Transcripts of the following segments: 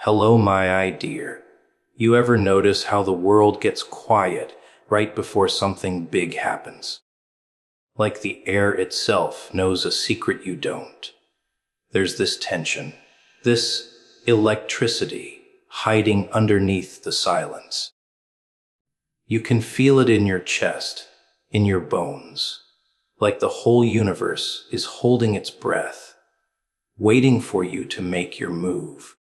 Hello, my dear. You ever notice how the world gets quiet right before something big happens? Like the air itself knows a secret you don't. There's this tension, this electricity hiding underneath the silence. You can feel it in your chest, in your bones, like the whole universe is holding its breath, waiting for you to make your move.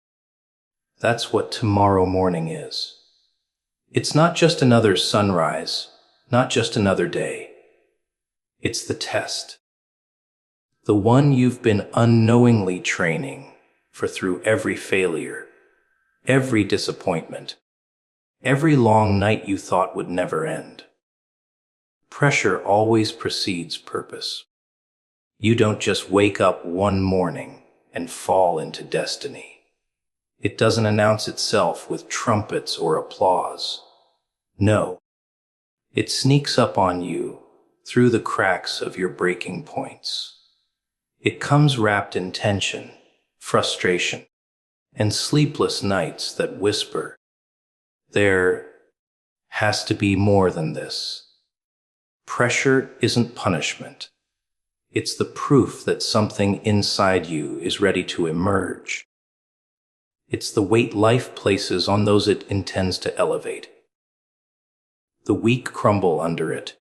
That's what tomorrow morning is. It's not just another sunrise, not just another day. It's the test. The one you've been unknowingly training for through every failure, every disappointment, every long night you thought would never end. Pressure always precedes purpose. You don't just wake up one morning and fall into destiny. It doesn't announce itself with trumpets or applause. No, it sneaks up on you through the cracks of your breaking points. It comes wrapped in tension, frustration, and sleepless nights that whisper, there has to be more than this. Pressure isn't punishment. It's the proof that something inside you is ready to emerge. It's the weight life places on those it intends to elevate. The weak crumble under it,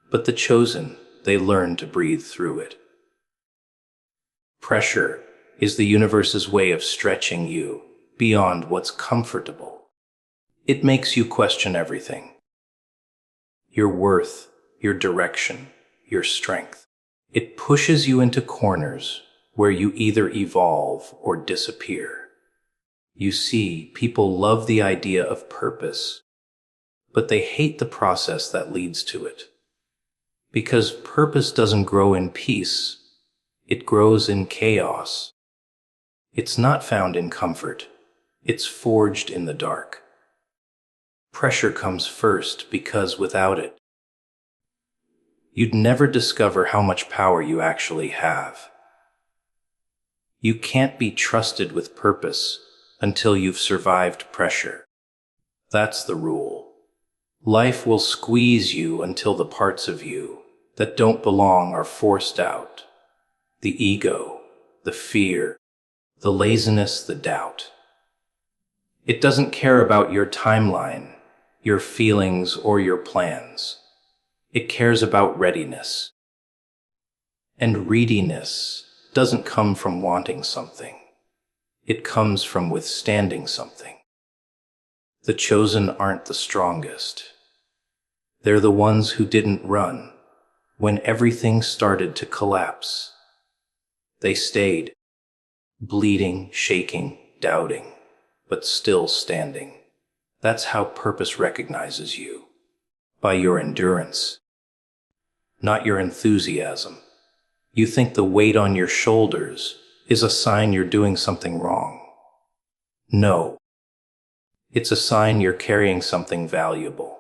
but the chosen, they learn to breathe through it. Pressure is the universe's way of stretching you beyond what's comfortable. It makes you question everything. Your worth, your direction, your strength. It pushes you into corners where you either evolve or disappear. You see, people love the idea of purpose, but they hate the process that leads to it. Because purpose doesn't grow in peace, it grows in chaos. It's not found in comfort, it's forged in the dark. Pressure comes first because without it, you'd never discover how much power you actually have. You can't be trusted with purpose until you've survived pressure. That's the rule. Life will squeeze you until the parts of you that don't belong are forced out. The ego, the fear, the laziness, the doubt. It doesn't care about your timeline, your feelings, or your plans. It cares about readiness. And readiness doesn't come from wanting something. It comes from withstanding something. The chosen aren't the strongest. They're the ones who didn't run when everything started to collapse. They stayed, bleeding, shaking, doubting, but still standing. That's how purpose recognizes you, by your endurance, not your enthusiasm. You think the weight on your shoulders is a sign you're doing something wrong. No, it's a sign you're carrying something valuable.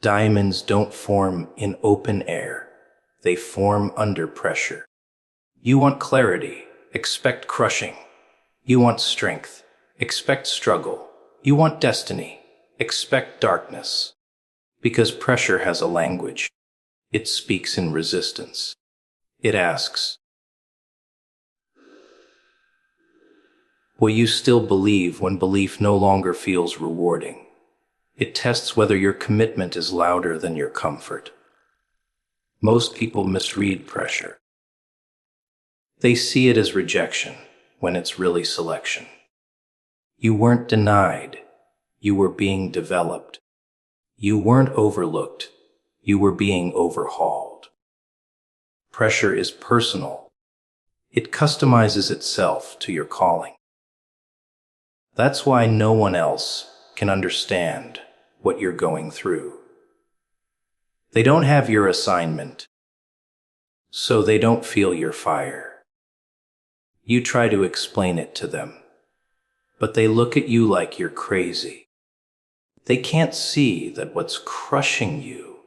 Diamonds don't form in open air. They form under pressure. You want clarity, expect crushing. You want strength, expect struggle. You want destiny, expect darkness. Because pressure has a language. It speaks in resistance. It asks, will you still believe when belief no longer feels rewarding? It tests whether your commitment is louder than your comfort. Most people misread pressure. They see it as rejection when it's really selection. You weren't denied. You were being developed. You weren't overlooked. You were being overhauled. Pressure is personal. It customizes itself to your calling. That's why no one else can understand what you're going through. They don't have your assignment, so they don't feel your fire. You try to explain it to them, but they look at you like you're crazy. They can't see that what's crushing you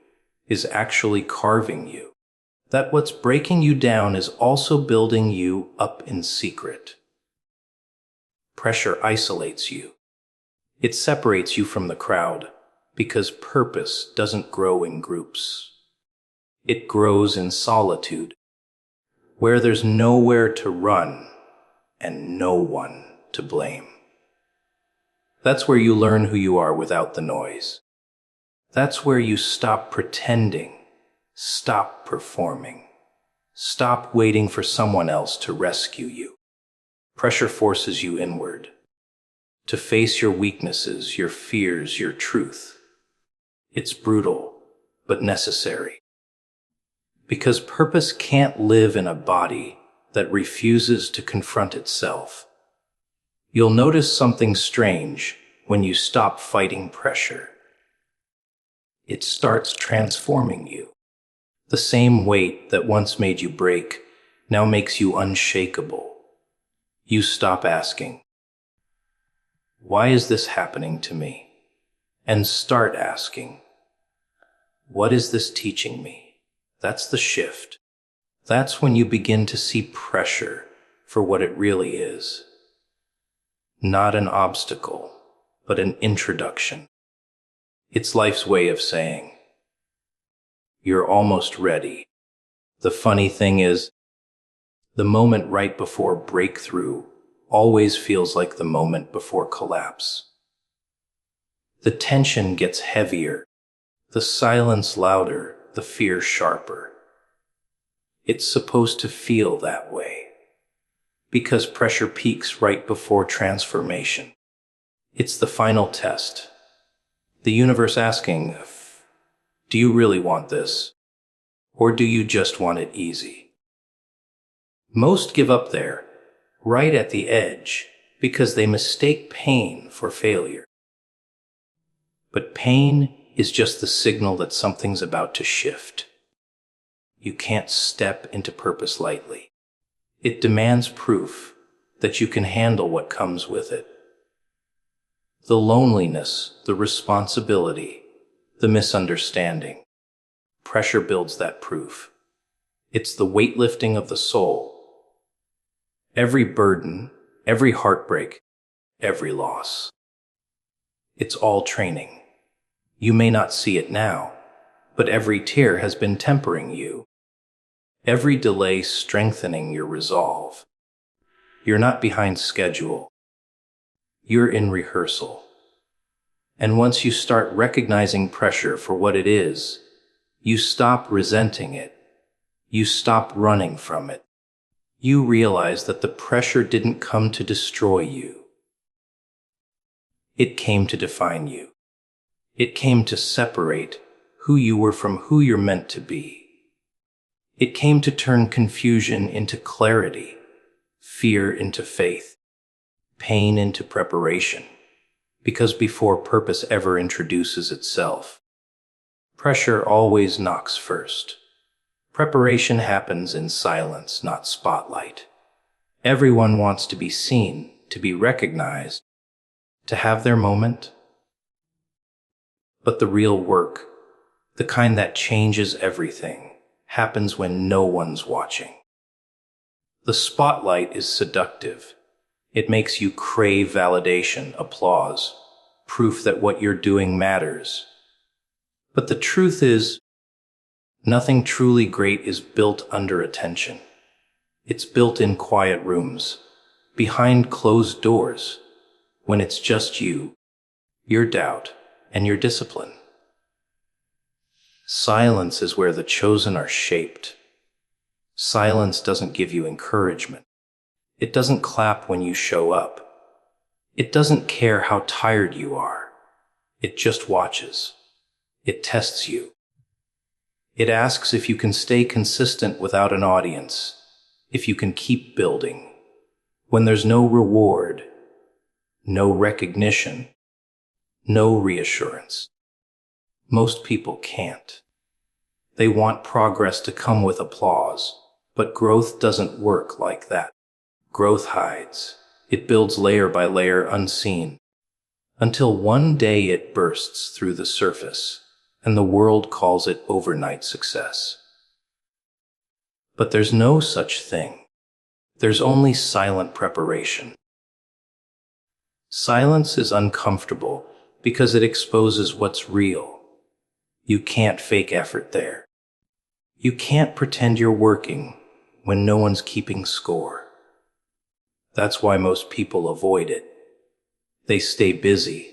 is actually carving you. That what's breaking you down is also building you up in secret. Pressure isolates you. It separates you from the crowd because purpose doesn't grow in groups. It grows in solitude, where there's nowhere to run and no one to blame. That's where you learn who you are without the noise. That's where you stop pretending, stop performing, stop waiting for someone else to rescue you. Pressure forces you inward, to face your weaknesses, your fears, your truth. It's brutal, but necessary. Because purpose can't live in a body that refuses to confront itself. You'll notice something strange when you stop fighting pressure. It starts transforming you. The same weight that once made you break now makes you unshakable. You stop asking, "Why is this happening to me?" and start asking, "What is this teaching me?" That's the shift. That's when you begin to see pressure for what it really is. Not an obstacle, but an introduction. It's life's way of saying, "You're almost ready." The funny thing is, the moment right before breakthrough always feels like the moment before collapse. The tension gets heavier, the silence louder, the fear sharper. It's supposed to feel that way, because pressure peaks right before transformation. It's the final test. The universe asking, do you really want this? Or do you just want it easy? Most give up there, right at the edge, because they mistake pain for failure. But pain is just the signal that something's about to shift. You can't step into purpose lightly. It demands proof that you can handle what comes with it. The loneliness, the responsibility, the misunderstanding. Pressure builds that proof. It's the weightlifting of the soul. Every burden, every heartbreak, every loss. It's all training. You may not see it now, but every tear has been tempering you. Every delay strengthening your resolve. You're not behind schedule. You're in rehearsal. And once you start recognizing pressure for what it is, you stop resenting it. You stop running from it. You realize that the pressure didn't come to destroy you. It came to define you. It came to separate who you were from who you're meant to be. It came to turn confusion into clarity, fear into faith, pain into preparation. Because before purpose ever introduces itself, pressure always knocks first. Preparation happens in silence, not spotlight. Everyone wants to be seen, to be recognized, to have their moment. But the real work, the kind that changes everything, happens when no one's watching. The spotlight is seductive. It makes you crave validation, applause, proof that what you're doing matters. But the truth is, nothing truly great is built under attention. It's built in quiet rooms, behind closed doors, when it's just you, your doubt, and your discipline. Silence is where the chosen are shaped. Silence doesn't give you encouragement. It doesn't clap when you show up. It doesn't care how tired you are. It just watches. It tests you. It asks if you can stay consistent without an audience, if you can keep building, when there's no reward, no recognition, no reassurance. Most people can't. They want progress to come with applause, but growth doesn't work like that. Growth hides. It builds layer by layer unseen, until one day it bursts through the surface, and the world calls it overnight success. But there's no such thing. There's only silent preparation. Silence is uncomfortable because it exposes what's real. You can't fake effort there. You can't pretend you're working when no one's keeping score. That's why most people avoid it. They stay busy,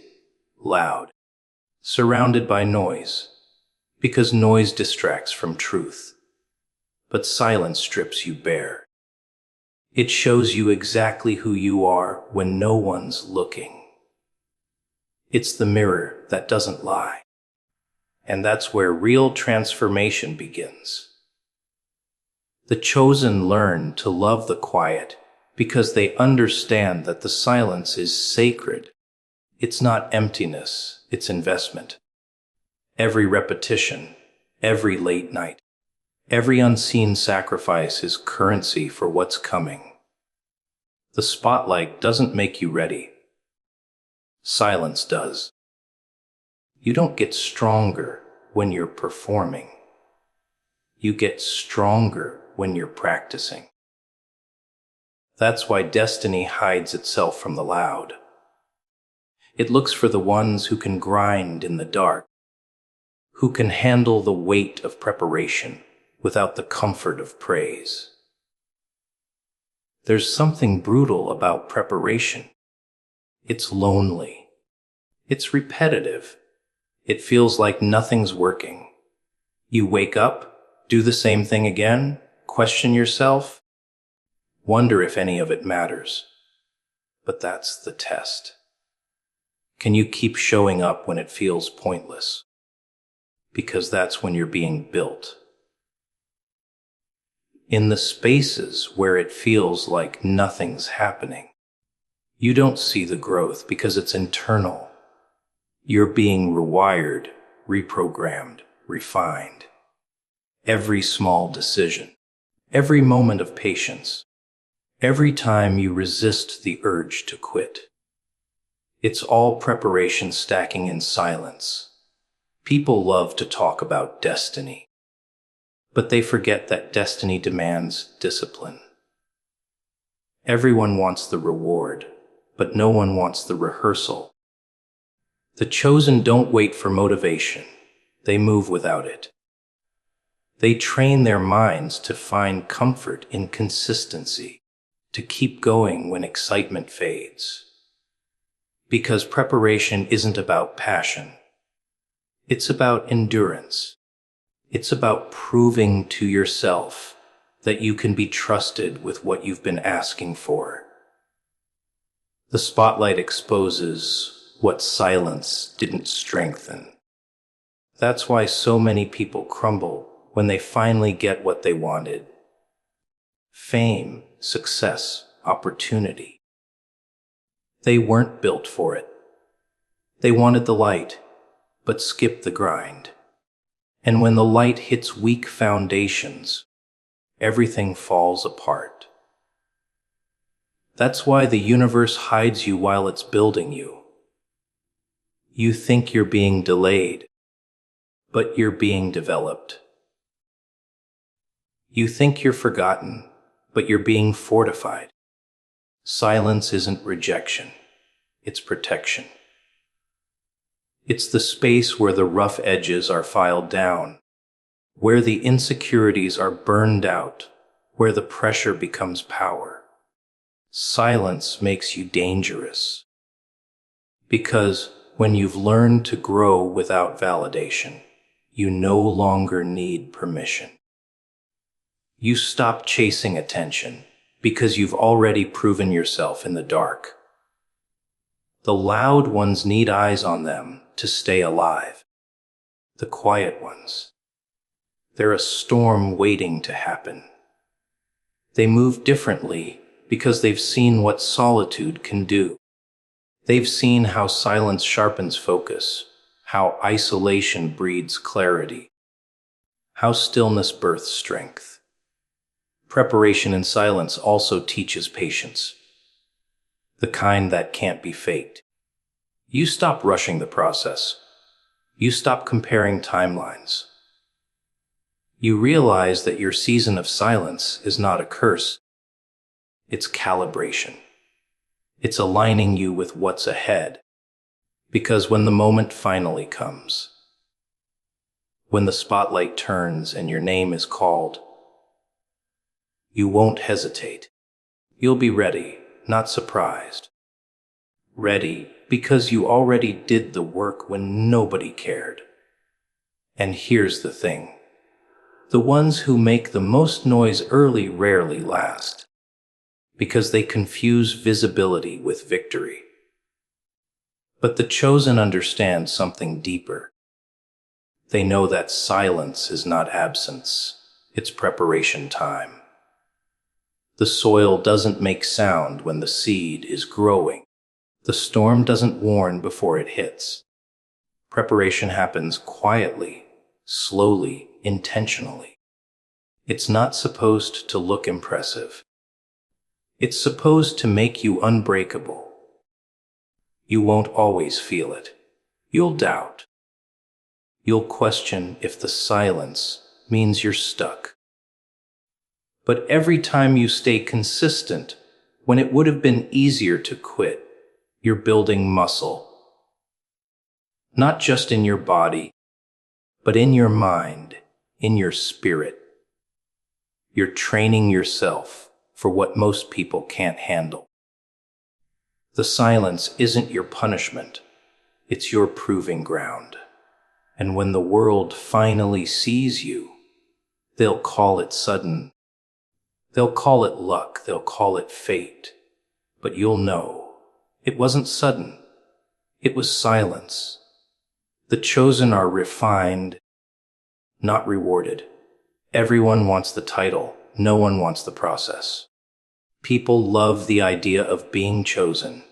loud, surrounded by noise, because noise distracts from truth. But silence strips you bare. It shows you exactly who you are when no one's looking. It's the mirror that doesn't lie. And that's where real transformation begins. The chosen learn to love the quiet because they understand that the silence is sacred. It's not emptiness, it's investment. Every repetition, every late night, every unseen sacrifice is currency for what's coming. The spotlight doesn't make you ready. Silence does. You don't get stronger when you're performing. You get stronger when you're practicing. That's why destiny hides itself from the loud. It looks for the ones who can grind in the dark, who can handle the weight of preparation without the comfort of praise. There's something brutal about preparation. It's lonely. It's repetitive. It feels like nothing's working. You wake up, do the same thing again, question yourself, wonder if any of it matters. But that's the test. Can you keep showing up when it feels pointless? Because that's when you're being built. In the spaces where it feels like nothing's happening, you don't see the growth because it's internal. You're being rewired, reprogrammed, refined. Every small decision, every moment of patience, every time you resist the urge to quit. It's all preparation stacking in silence. People love to talk about destiny, but they forget that destiny demands discipline. Everyone wants the reward, but no one wants the rehearsal. The chosen don't wait for motivation. They move without it. They train their minds to find comfort in consistency, to keep going when excitement fades. Because preparation isn't about passion. It's about endurance. It's about proving to yourself that you can be trusted with what you've been asking for. The spotlight exposes what silence didn't strengthen. That's why so many people crumble when they finally get what they wanted. Fame, success, opportunity. They weren't built for it. They wanted the light, but skipped the grind. And when the light hits weak foundations, everything falls apart. That's why the universe hides you while it's building you. You think you're being delayed, but you're being developed. You think you're forgotten, but you're being fortified. Silence isn't rejection, it's protection. It's the space where the rough edges are filed down, where the insecurities are burned out, where the pressure becomes power. Silence makes you dangerous. Because when you've learned to grow without validation, you no longer need permission. You stop chasing attention because you've already proven yourself in the dark. The loud ones need eyes on them to stay alive. The quiet ones, they're a storm waiting to happen. They move differently because they've seen what solitude can do. They've seen how silence sharpens focus, how isolation breeds clarity, how stillness births strength. Preparation in silence also teaches patience, the kind that can't be faked. You stop rushing the process. You stop comparing timelines. You realize that your season of silence is not a curse. It's calibration. It's aligning you with what's ahead. Because when the moment finally comes, when the spotlight turns and your name is called, you won't hesitate. You'll be ready, not surprised. Ready because you already did the work when nobody cared. And here's the thing. The ones who make the most noise early rarely last, because they confuse visibility with victory. But the chosen understand something deeper. They know that silence is not absence, it's preparation time. The soil doesn't make sound when the seed is growing. The storm doesn't warn before it hits. Preparation happens quietly, slowly, intentionally. It's not supposed to look impressive. It's supposed to make you unbreakable. You won't always feel it. You'll doubt. You'll question if the silence means you're stuck. But every time you stay consistent, when it would have been easier to quit, you're building muscle. Not just in your body, but in your mind, in your spirit. You're training yourself for what most people can't handle. The silence isn't your punishment, it's your proving ground. And when the world finally sees you, they'll call it sudden. They'll call it luck, they'll call it fate. But you'll know, it wasn't sudden. It was silence. The chosen are refined, not rewarded. Everyone wants the title, no one wants the process. People love the idea of being chosen.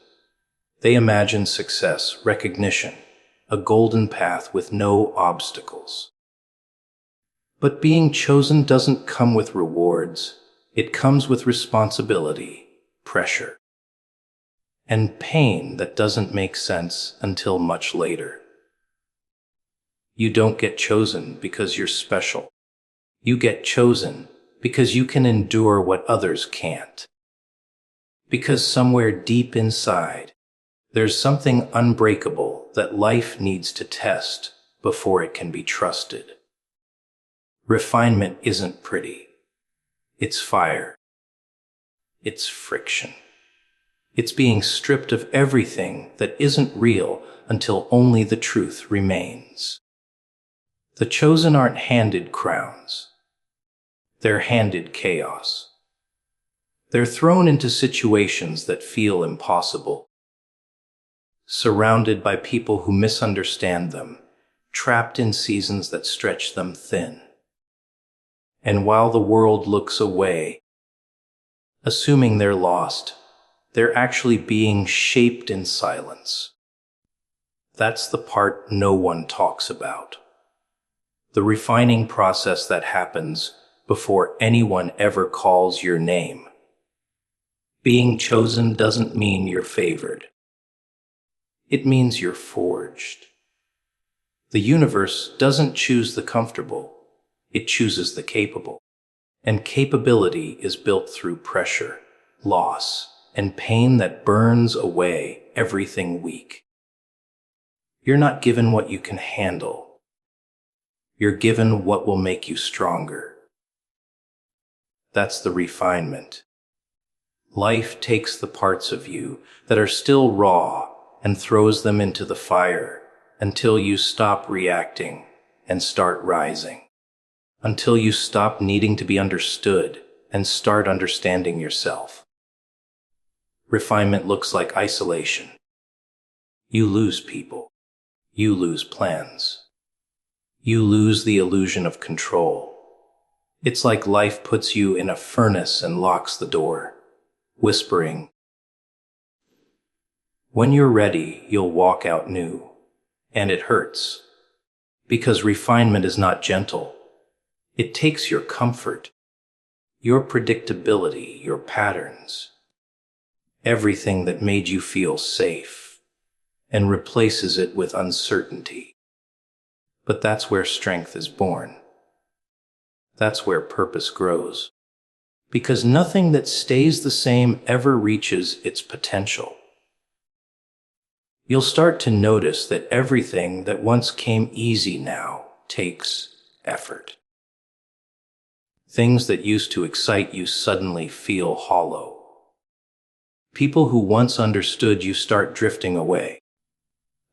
They imagine success, recognition, a golden path with no obstacles. But being chosen doesn't come with rewards. It comes with responsibility, pressure, and pain that doesn't make sense until much later. You don't get chosen because you're special. You get chosen because you can endure what others can't. Because somewhere deep inside, there's something unbreakable that life needs to test before it can be trusted. Refinement isn't pretty. It's fire. It's friction. It's being stripped of everything that isn't real until only the truth remains. The chosen aren't handed crowns. They're handed chaos. They're thrown into situations that feel impossible, surrounded by people who misunderstand them, trapped in seasons that stretch them thin. And while the world looks away, assuming they're lost, they're actually being shaped in silence. That's the part no one talks about. The refining process that happens before anyone ever calls your name. Being chosen doesn't mean you're favored. It means you're forged. The universe doesn't choose the comfortable, it chooses the capable. And capability is built through pressure, loss, and pain that burns away everything weak. You're not given what you can handle. You're given what will make you stronger. That's the refinement. Life takes the parts of you that are still raw and throws them into the fire until you stop reacting and start rising. Until you stop needing to be understood and start understanding yourself. Refinement looks like isolation. You lose people. You lose plans. You lose the illusion of control. It's like life puts you in a furnace and locks the door, whispering, "When you're ready, you'll walk out new." And it hurts. Because refinement is not gentle. It takes your comfort, your predictability, your patterns, everything that made you feel safe, and replaces it with uncertainty. But that's where strength is born. That's where purpose grows. because nothing that stays the same ever reaches its potential. You'll start to notice that everything that once came easy now takes effort. Things that used to excite you suddenly feel hollow. People who once understood you start drifting away.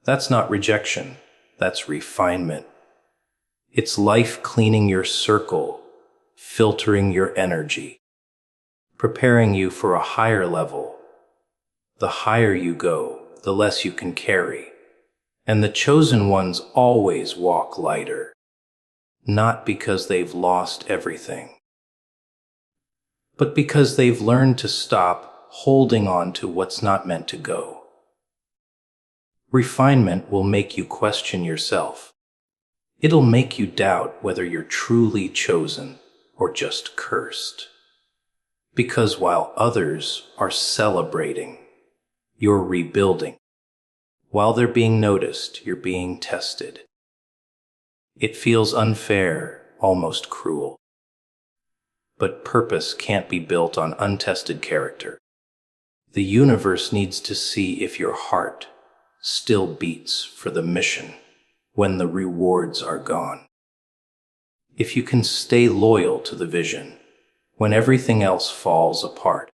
That's not rejection, that's refinement. It's life cleaning your circle, filtering your energy, preparing you for a higher level. The higher you go, the less you can carry. And the chosen ones always walk lighter, not because they've lost everything, but because they've learned to stop holding on to what's not meant to go. Refinement will make you question yourself. It'll make you doubt whether you're truly chosen or just cursed. Because while others are celebrating, you're rebuilding. While they're being noticed, you're being tested. It feels unfair, almost cruel. But purpose can't be built on untested character. The universe needs to see if your heart still beats for the mission when the rewards are gone. If you can stay loyal to the vision when everything else falls apart.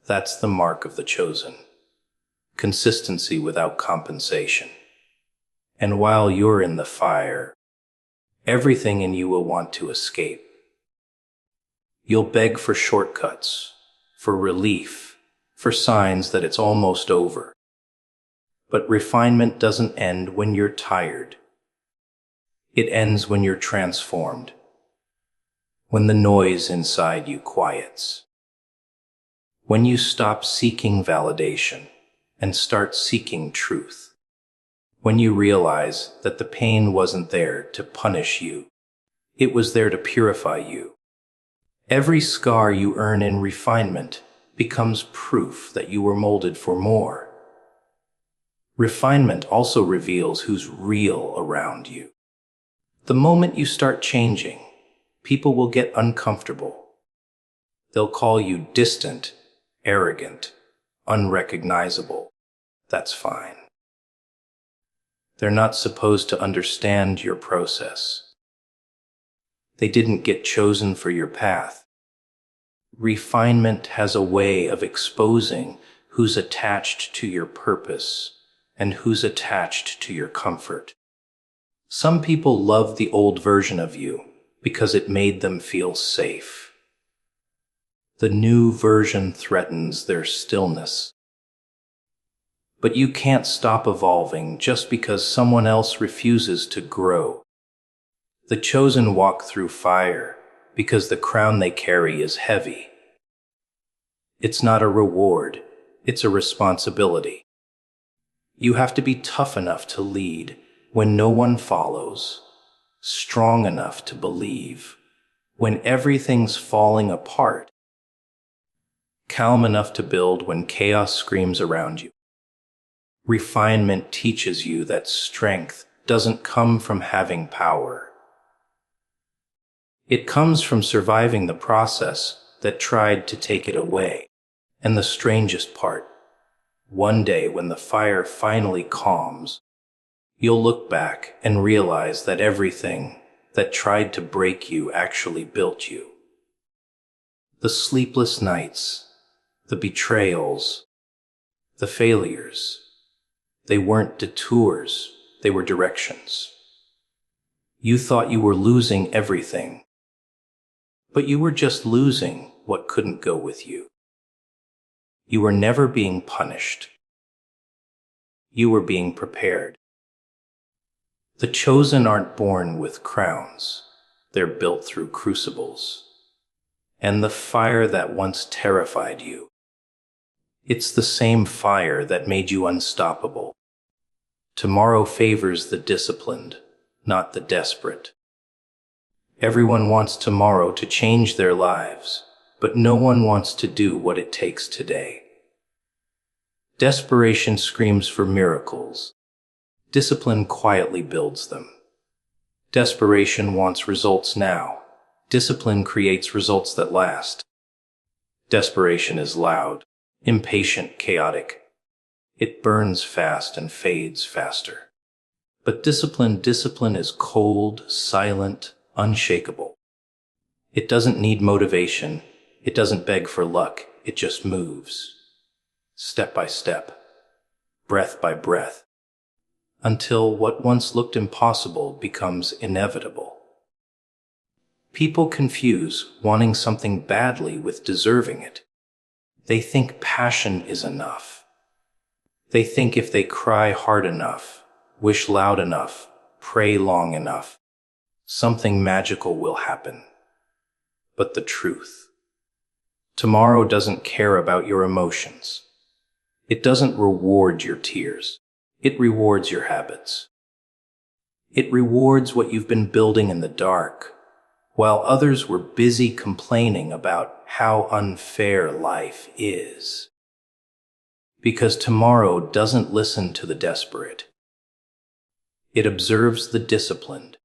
That's the mark of the chosen. Consistency without compensation. And while you're in the fire, everything in you will want to escape. You'll beg for shortcuts, for relief, for signs that it's almost over. But refinement doesn't end when you're tired. It ends when you're transformed, when the noise inside you quiets, when you stop seeking validation and start seeking truth, when you realize that the pain wasn't there to punish you, it was there to purify you. Every scar you earn in refinement becomes proof that you were molded for more. Refinement also reveals who's real around you. The moment you start changing, people will get uncomfortable. They'll call you distant, arrogant, unrecognizable. That's fine. They're not supposed to understand your process. They didn't get chosen for your path. Refinement has a way of exposing who's attached to your purpose and who's attached to your comfort. Some people love the old version of you because it made them feel safe. The new version threatens their stillness. But you can't stop evolving just because someone else refuses to grow. The chosen walk through fire because the crown they carry is heavy. It's not a reward, it's a responsibility. You have to be tough enough to lead when no one follows, strong enough to believe when everything's falling apart, calm enough to build when chaos screams around you. Refinement teaches you that strength doesn't come from having power. It comes from surviving the process that tried to take it away. And the strangest part, one day when the fire finally calms, you'll look back and realize that everything that tried to break you actually built you. The sleepless nights, the betrayals, the failures, they weren't detours, they were directions. You thought you were losing everything, but you were just losing what couldn't go with you. You were never being punished. You were being prepared. The chosen aren't born with crowns. They're built through crucibles. And the fire that once terrified you, it's the same fire that made you unstoppable. Tomorrow favors the disciplined, not the desperate. Everyone wants tomorrow to change their lives, but no one wants to do what it takes today. Desperation screams for miracles. Discipline quietly builds them. Desperation wants results now. Discipline creates results that last. Desperation is loud, impatient, chaotic. It burns fast and fades faster. But discipline is cold, silent, unshakable. It doesn't need motivation. It doesn't beg for luck. It just moves, step by step, breath by breath, until what once looked impossible becomes inevitable. People confuse wanting something badly with deserving it. They think passion is enough. They think if they cry hard enough, wish loud enough, pray long enough, something magical will happen. But the truth: tomorrow doesn't care about your emotions. It doesn't reward your tears. It rewards your habits. It rewards what you've been building in the dark, while others were busy complaining about how unfair life is. Because tomorrow doesn't listen to the desperate. It observes the disciplined.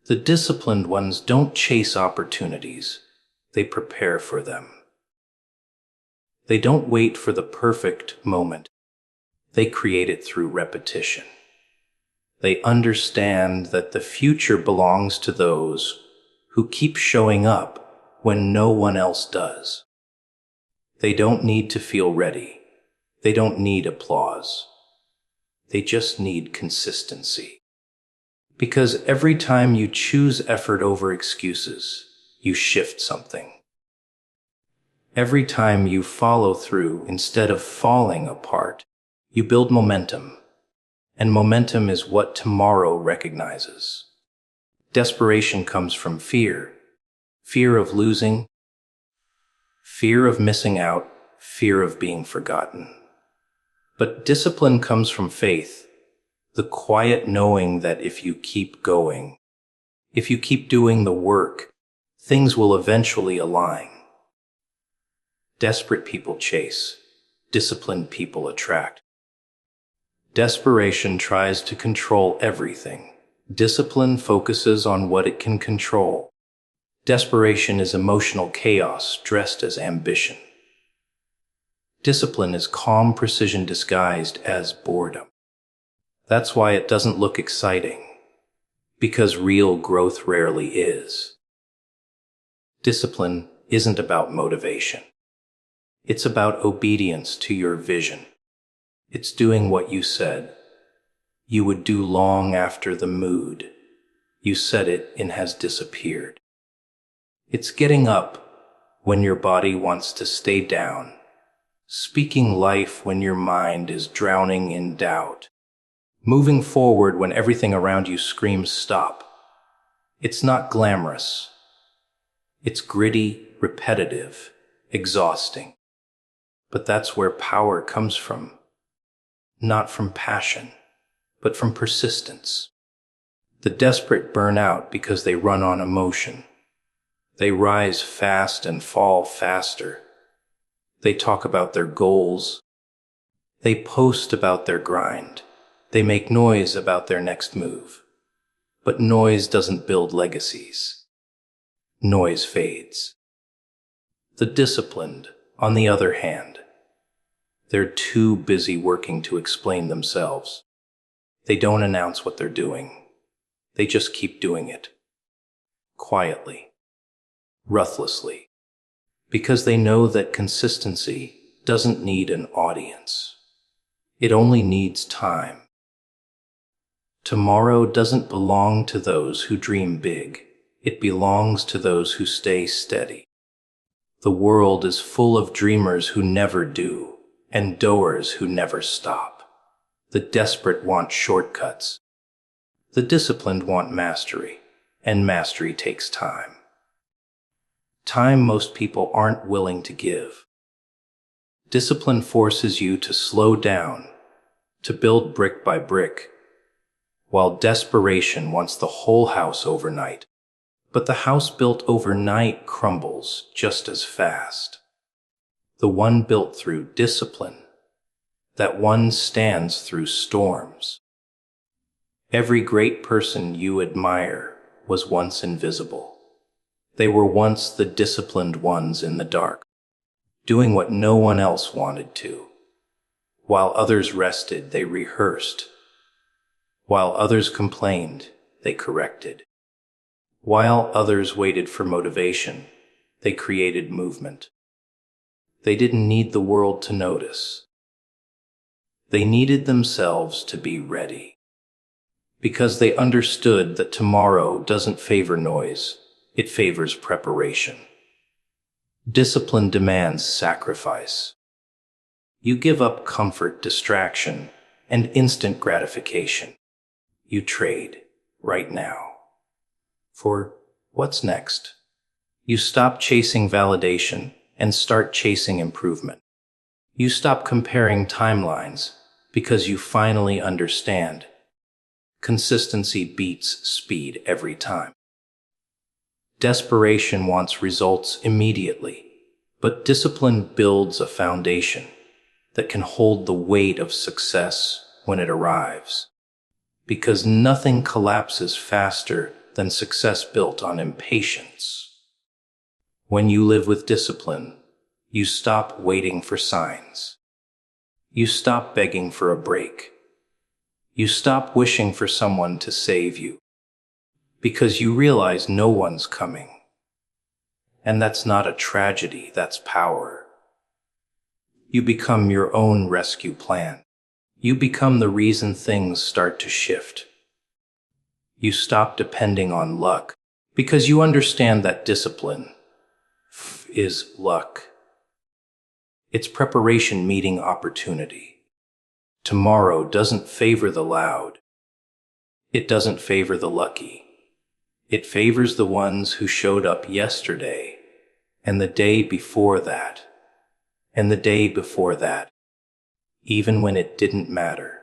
The disciplined ones don't chase opportunities. They prepare for them. They don't wait for the perfect moment. They create it through repetition. They understand that the future belongs to those who keep showing up when no one else does. They don't need to feel ready. They don't need applause. They just need consistency. Because every time you choose effort over excuses, you shift something. Every time you follow through instead of falling apart, you build momentum. And momentum is what tomorrow recognizes. Desperation comes from fear. Fear of losing, fear of missing out, fear of being forgotten. But discipline comes from faith, the quiet knowing that if you keep going, if you keep doing the work, things will eventually align. Desperate people chase, disciplined people attract. Desperation tries to control everything. Discipline focuses on what it can control. Desperation is emotional chaos dressed as ambition. Discipline is calm precision disguised as boredom. That's why it doesn't look exciting, because real growth rarely is. Discipline isn't about motivation. It's about obedience to your vision. It's doing what you said you would do long after the mood you said it in has disappeared. It's getting up when your body wants to stay down, speaking life when your mind is drowning in doubt, moving forward when everything around you screams stop. It's not glamorous. It's gritty, repetitive, exhausting. But that's where power comes from. Not from passion, but from persistence. The desperate burn out because they run on emotion. They rise fast and fall faster. They talk about their goals. They post about their grind. They make noise about their next move. But noise doesn't build legacies. Noise fades. The disciplined, on the other hand, they're too busy working to explain themselves. They don't announce what they're doing. They just keep doing it. Quietly. Ruthlessly. Because they know that consistency doesn't need an audience. It only needs time. Tomorrow doesn't belong to those who dream big. It belongs to those who stay steady. The world is full of dreamers who never do, and doers who never stop. The desperate want shortcuts. The disciplined want mastery, and mastery takes time. Time most people aren't willing to give. Discipline forces you to slow down, to build brick by brick, while desperation wants the whole house overnight. But the house built overnight crumbles just as fast. The one built through discipline, that one stands through storms. Every great person you admire was once invisible. They were once the disciplined ones in the dark, doing what no one else wanted to. While others rested, they rehearsed. While others complained, they corrected. While others waited for motivation, they created movement. They didn't need the world to notice. They needed themselves to be ready. Because they understood that tomorrow doesn't favor noise, it favors preparation. Discipline demands sacrifice. You give up comfort, distraction, and instant gratification. You trade right now for what's next. You stop chasing validation and start chasing improvement. You stop comparing timelines because you finally understand. Consistency beats speed every time. Desperation wants results immediately, but discipline builds a foundation that can hold the weight of success when it arrives. Because nothing collapses faster than success built on impatience. When you live with discipline, you stop waiting for signs. You stop begging for a break. You stop wishing for someone to save you. Because you realize no one's coming. And that's not a tragedy, that's power. You become your own rescue plan. You become the reason things start to shift. You stop depending on luck because you understand that discipline is luck. It's preparation meeting opportunity. Tomorrow doesn't favor the loud. It doesn't favor the lucky. It favors the ones who showed up yesterday, and the day before that, and the day before that, even when it didn't matter.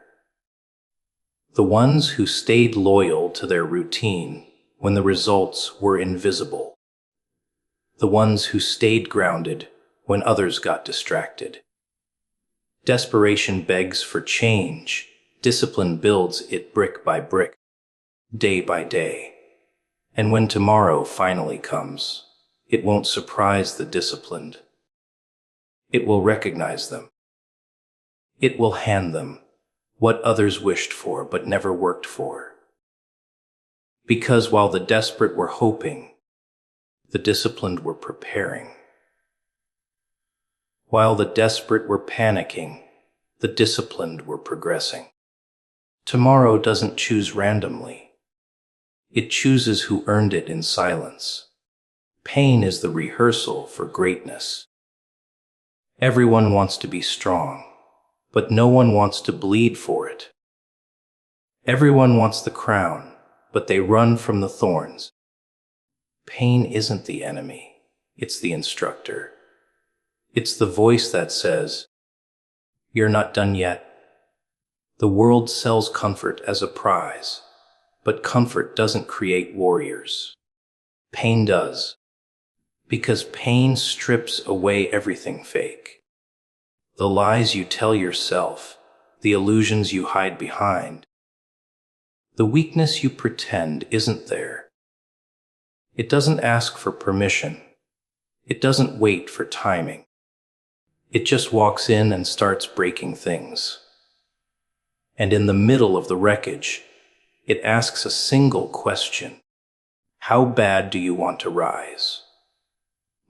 The ones who stayed loyal to their routine when the results were invisible. The ones who stayed grounded when others got distracted. Desperation begs for change. Discipline builds it brick by brick, day by day. And when tomorrow finally comes, it won't surprise the disciplined. It will recognize them. It will hand them what others wished for but never worked for. Because while the desperate were hoping, the disciplined were preparing. While the desperate were panicking, the disciplined were progressing. Tomorrow doesn't choose randomly. It chooses who earned it in silence. Pain is the rehearsal for greatness. Everyone wants to be strong, but no one wants to bleed for it. Everyone wants the crown, but they run from the thorns. Pain isn't the enemy, it's the instructor. It's the voice that says, "You're not done yet." The world sells comfort as a prize, but comfort doesn't create warriors. Pain does, because pain strips away everything fake. The lies you tell yourself, the illusions you hide behind. The weakness you pretend isn't there. It doesn't ask for permission. It doesn't wait for timing. It just walks in and starts breaking things. And in the middle of the wreckage, it asks a single question. How bad do you want to rise?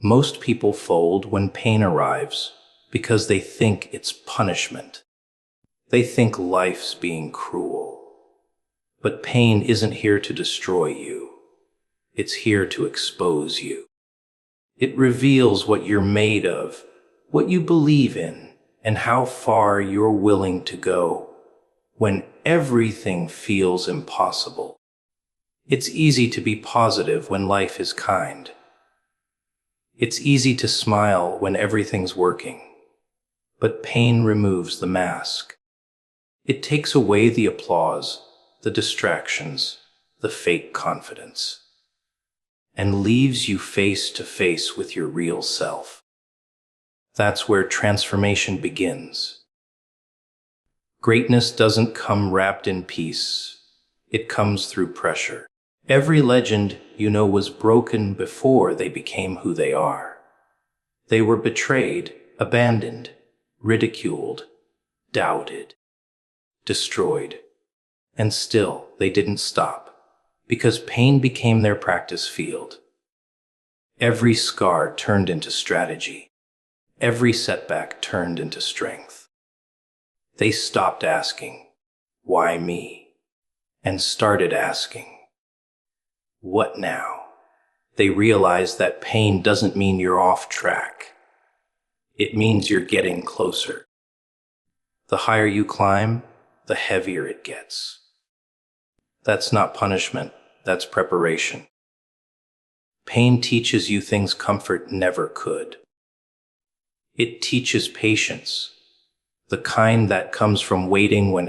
Most people fold when pain arrives because they think it's punishment. They think life's being cruel. But pain isn't here to destroy you. It's here to expose you. It reveals what you're made of, what you believe in, and how far you're willing to go when everything feels impossible. It's easy to be positive when life is kind. It's easy to smile when everything's working. But pain removes the mask. It takes away the applause, the distractions, the fake confidence, and leaves you face to face with your real self. That's where transformation begins. Greatness doesn't come wrapped in peace. It comes through pressure. Every legend you know was broken before they became who they are. They were betrayed, abandoned, ridiculed, doubted, destroyed. And still, they didn't stop, because pain became their practice field. Every scar turned into strategy. Every setback turned into strength. They stopped asking, "Why me?" and started asking, "What now?" They realized that pain doesn't mean you're off track. It means you're getting closer. The higher you climb, the heavier it gets. That's not punishment, that's preparation. Pain teaches you things comfort never could. It teaches patience, the kind that comes from waiting when